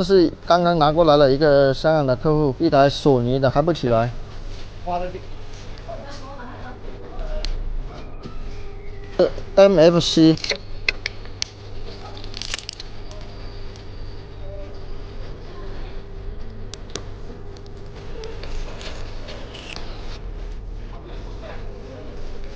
这是刚刚拿过来了一个香港的客户，一台索尼的还不起来。MFC。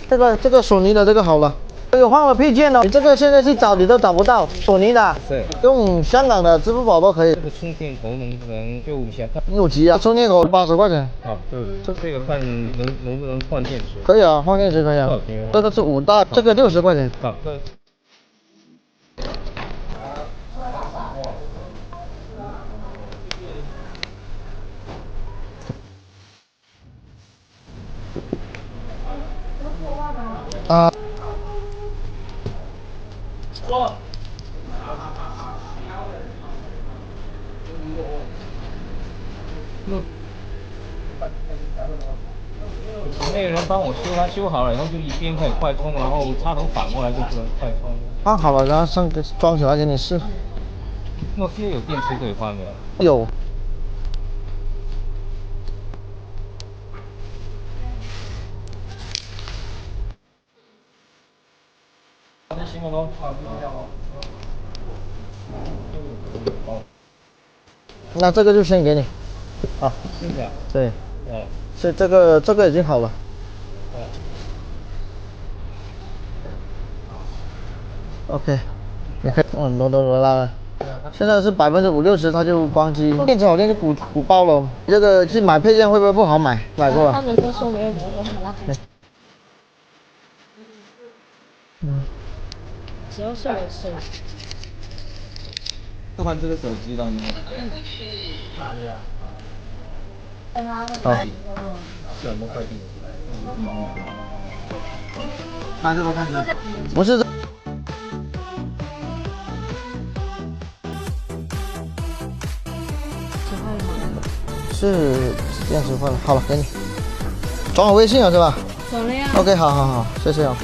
这个索尼的这个好了。 这个换了配件了，你这个现在去找你都找不到，索尼的，是用香港的支付宝都可以。这个充电口能不能就一下看？你有急啊？充电口80块钱。好，这个看能不能换电池？可以啊，换电池可以啊。这个是5大，这个60块钱。好，这。啊。 那个人帮我修，他修好了，然后就一边可以快充，然后插头反过来就不能快充。换好了，然后装起来给你试。诺基亚有电池可以换没有？有。那这个就先给你。好。是的。对。哦。所以这个已经好了。 OK， 你可以挪拉了。现在是5%、60%它就关机，电池好像就鼓爆了。这个去买配件会不会不好买？买过。他们都说没有这个好了。只要是没事。就换这个手机了，你。好。什么快递？看这个看这个。不是。 是电池换了，好了，给你。装好微信了是吧？装了呀。OK， 好，谢谢啊。